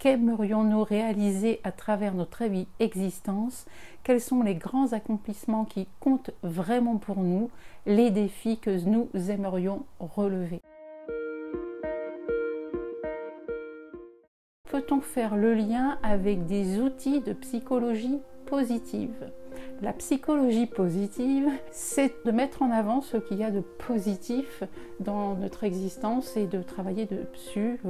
qu'aimerions-nous réaliser à travers notre existence, quels sont les grands accomplissements qui comptent vraiment pour nous, les défis que nous aimerions relever. Peut-on faire le lien avec des outils de psychologie positive? La psychologie positive, c'est de mettre en avant ce qu'il y a de positif dans notre existence et de travailler dessus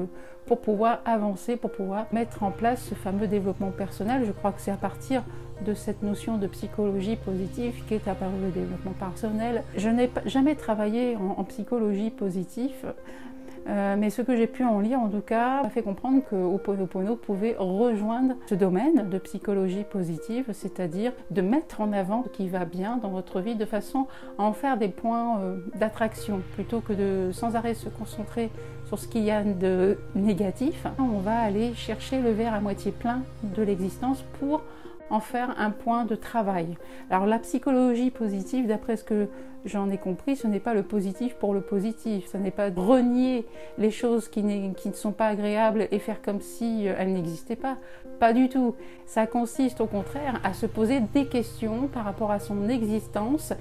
pour pouvoir avancer, pour pouvoir mettre en place ce fameux développement personnel. Je crois que c'est à partir de cette notion de psychologie positive qu'est apparu le développement personnel. Je n'ai jamais travaillé en psychologie positive. Mais ce que j'ai pu en lire, en tout cas, m'a fait comprendre que Ho'oponopono pouvait rejoindre ce domaine de psychologie positive, c'est-à-dire de mettre en avant ce qui va bien dans votre vie de façon à en faire des points d'attraction, plutôt que de sans arrêt se concentrer sur ce qu'il y a de négatif. On va aller chercher le verre à moitié plein de l'existence pour en faire un point de travail. Alors la psychologie positive, d'après ce que j'en ai compris, ce n'est pas le positif pour le positif, ce n'est pas renier les choses qui ne sont pas agréables et faire comme si elles n'existaient pas. Pas du tout. Ça consiste au contraire à se poser des questions par rapport à son existence.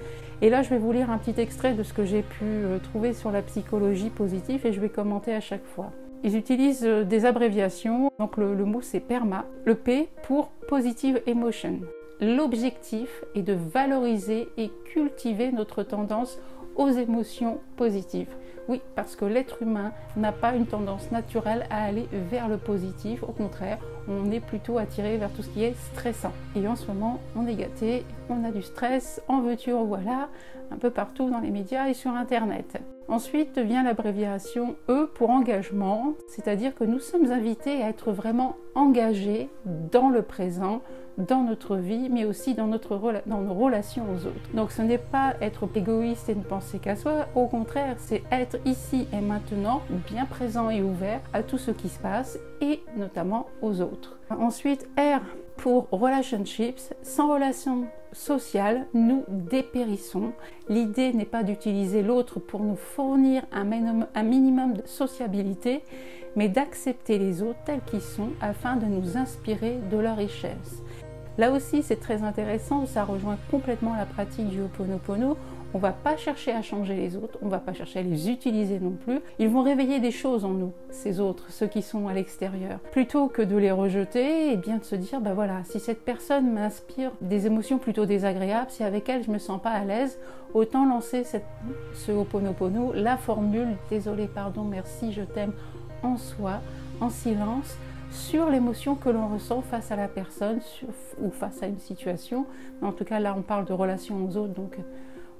Et là, je vais vous lire un petit extrait de ce que j'ai pu trouver sur la psychologie positive et je vais commenter à chaque fois. Ils utilisent des abréviations, donc le mot c'est PERMA, le P pour Positive Emotion. L'objectif est de valoriser et cultiver notre tendance aux émotions positives. Oui, parce que l'être humain n'a pas une tendance naturelle à aller vers le positif. Au contraire, on est plutôt attiré vers tout ce qui est stressant. Et en ce moment, on est gâté, on a du stress, en veux-tu, en voilà, un peu partout dans les médias et sur Internet. Ensuite vient l'abréviation E pour engagement, c'est-à-dire que nous sommes invités à être vraiment engagés dans le présent, dans notre vie, mais aussi dans nos relations aux autres. Donc ce n'est pas être égoïste et ne penser qu'à soi, au contraire, c'est être ici et maintenant, bien présent et ouvert à tout ce qui se passe, et notamment aux autres. Ensuite, R pour relationships. Sans relation sociale, nous dépérissons. L'idée n'est pas d'utiliser l'autre pour nous fournir un minimum de sociabilité, mais d'accepter les autres tels qu'ils sont afin de nous inspirer de leur richesse. Là aussi, c'est très intéressant, ça rejoint complètement la pratique du Ho'oponopono. On ne va pas chercher à changer les autres, on ne va pas chercher à les utiliser non plus. Ils vont réveiller des choses en nous, ces autres, ceux qui sont à l'extérieur. Plutôt que de les rejeter, et bien de se dire, ben voilà, si cette personne m'inspire des émotions plutôt désagréables, si avec elle je ne me sens pas à l'aise, autant lancer ce Ho'oponopono, la formule « désolé, pardon, merci, je t'aime » en soi, en silence, sur l'émotion que l'on ressent face à la personne ou face à une situation. En tout cas, là, on parle de relation aux autres, donc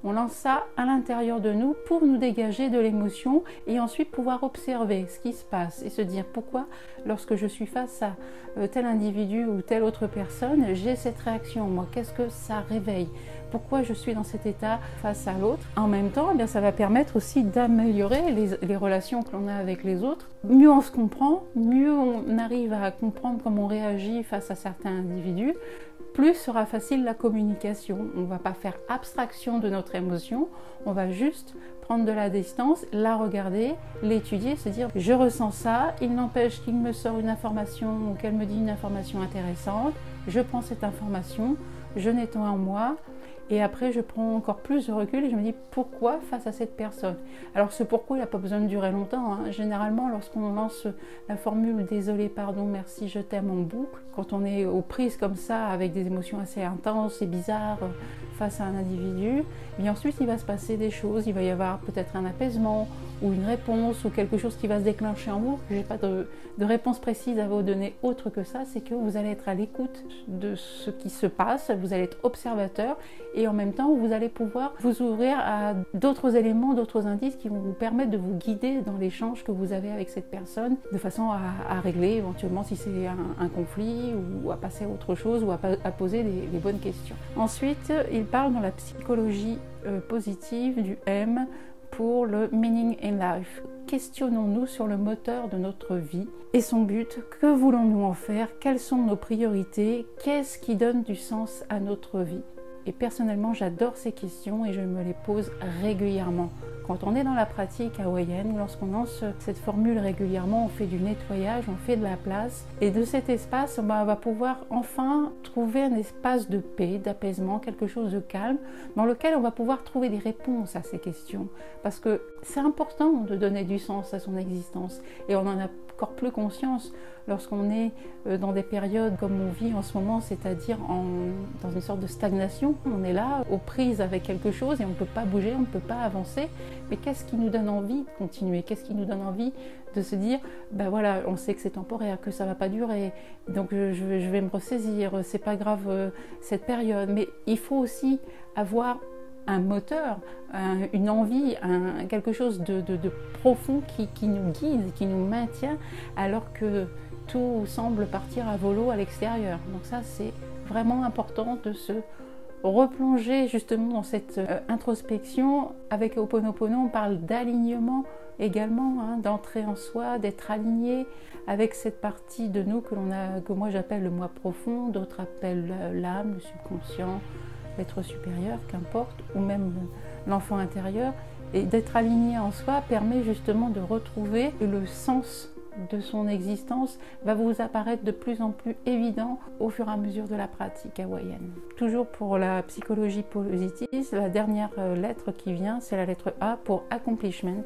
on lance ça à l'intérieur de nous pour nous dégager de l'émotion et ensuite pouvoir observer ce qui se passe et se dire pourquoi, lorsque je suis face à tel individu ou telle autre personne, j'ai cette réaction. Moi, qu'est-ce que ça réveille? Pourquoi je suis dans cet état face à l'autre? En même temps, eh bien, ça va permettre aussi d'améliorer les relations que l'on a avec les autres. Mieux on se comprend, mieux on arrive à comprendre comment on réagit face à certains individus, plus sera facile la communication. On ne va pas faire abstraction de notre émotion, on va juste prendre de la distance, la regarder, l'étudier, se dire je ressens ça, il n'empêche qu'il me sort une information ou qu'elle me dit une information intéressante, je prends cette information, je nettoie en moi, et après je prends encore plus de recul et je me dis pourquoi face à cette personne. Alors ce pourquoi il n'a pas besoin de durer longtemps, hein. Généralement lorsqu'on lance la formule désolé, pardon, merci, je t'aime en boucle, quand on est aux prises comme ça avec des émotions assez intenses et bizarres face à un individu, et ensuite il va se passer des choses, il va y avoir peut-être un apaisement ou une réponse ou quelque chose qui va se déclencher en vous. Je n'ai pas de réponse précise à vous donner autre que ça, c'est que vous allez être à l'écoute de ce qui se passe, vous allez être observateur et en même temps vous allez pouvoir vous ouvrir à d'autres éléments, d'autres indices qui vont vous permettre de vous guider dans l'échange que vous avez avec cette personne de façon à régler éventuellement si c'est un conflit ou à passer à autre chose ou à poser les bonnes questions. Ensuite, il parle dans la psychologie positive du M pour le meaning in life. Questionnons-nous sur le moteur de notre vie et son but. Que voulons-nous en faire? Quelles sont nos priorités? Qu'est-ce qui donne du sens à notre vie? Et personnellement, j'adore ces questions et je me les pose régulièrement. Quand on est dans la pratique hawaïenne, lorsqu'on lance cette formule régulièrement, on fait du nettoyage, on fait de la place. Et de cet espace, on va pouvoir enfin trouver un espace de paix, d'apaisement, quelque chose de calme, dans lequel on va pouvoir trouver des réponses à ces questions. Parce que c'est important de donner du sens à son existence. Et on en a encore plus conscience lorsqu'on est dans des périodes comme on vit en ce moment, c'est-à-dire dans une sorte de stagnation. On est là, aux prises avec quelque chose et on ne peut pas bouger, on ne peut pas avancer. Mais qu'est-ce qui nous donne envie de continuer? Qu'est-ce qui nous donne envie de se dire, ben voilà, on sait que c'est temporaire, que ça ne va pas durer, donc je vais me ressaisir, c'est pas grave cette période. Mais il faut aussi avoir un moteur, une envie, quelque chose de profond qui nous guide, qui nous maintient, alors que tout semble partir à volo à l'extérieur. Donc ça, c'est vraiment important de se replonger justement dans cette introspection. Avec Ho'oponopono, on parle d'alignement également, d'entrer en soi, d'être aligné avec cette partie de nous que moi j'appelle le moi profond, d'autres appellent l'âme, le subconscient, l'être supérieur, qu'importe, ou même l'enfant intérieur. Et d'être aligné en soi permet justement de retrouver le sens de son existence, va vous apparaître de plus en plus évident au fur et à mesure de la pratique hawaïenne. Toujours pour la psychologie positive, la dernière lettre qui vient, c'est la lettre A pour accomplishment.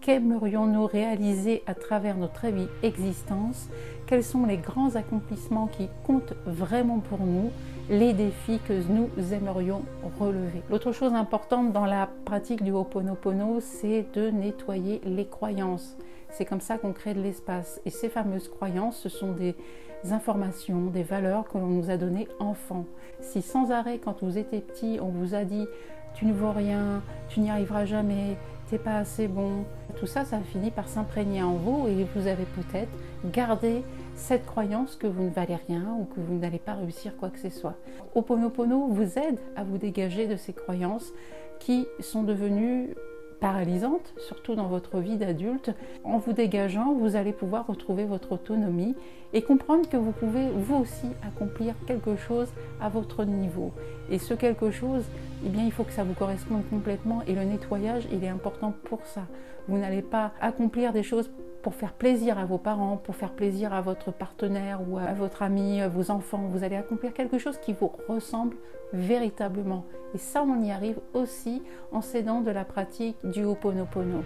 Qu'aimerions-nous réaliser à travers notre existence? Quels sont les grands accomplissements qui comptent vraiment pour nous? Les défis que nous aimerions relever. L'autre chose importante dans la pratique du Ho'oponopono, c'est de nettoyer les croyances. C'est comme ça qu'on crée de l'espace. Et ces fameuses croyances, ce sont des informations, des valeurs que l'on nous a données enfant. Si sans arrêt, quand vous étiez petit, on vous a dit « tu ne vaux rien, tu n'y arriveras jamais, t'es pas assez bon », tout ça, ça finit par s'imprégner en vous et vous avez peut-être gardé cette croyance que vous ne valez rien ou que vous n'allez pas réussir quoi que ce soit. Ho'oponopono vous aide à vous dégager de ces croyances qui sont devenues paralysantes, surtout dans votre vie d'adulte. En vous dégageant, vous allez pouvoir retrouver votre autonomie et comprendre que vous pouvez vous aussi accomplir quelque chose à votre niveau. Et ce quelque chose, eh bien, il faut que ça vous corresponde complètement et le nettoyage, il est important pour ça. Vous n'allez pas accomplir des choses pour faire plaisir à vos parents, pour faire plaisir à votre partenaire ou à votre ami, à vos enfants. Vous allez accomplir quelque chose qui vous ressemble véritablement. Et ça, on y arrive aussi en s'aidant de la pratique du Ho'oponopono.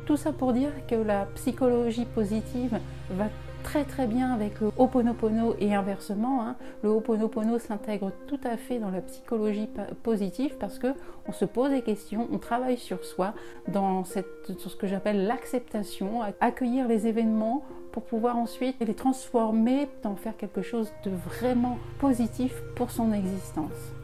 Tout ça pour dire que la psychologie positive va très bien avec le Ho'oponopono et inversement. Le Ho'oponopono s'intègre tout à fait dans la psychologie positive parce que on se pose des questions, on travaille sur soi, sur ce que j'appelle l'acceptation, accueillir les événements pour pouvoir ensuite les transformer, en faire quelque chose de vraiment positif pour son existence.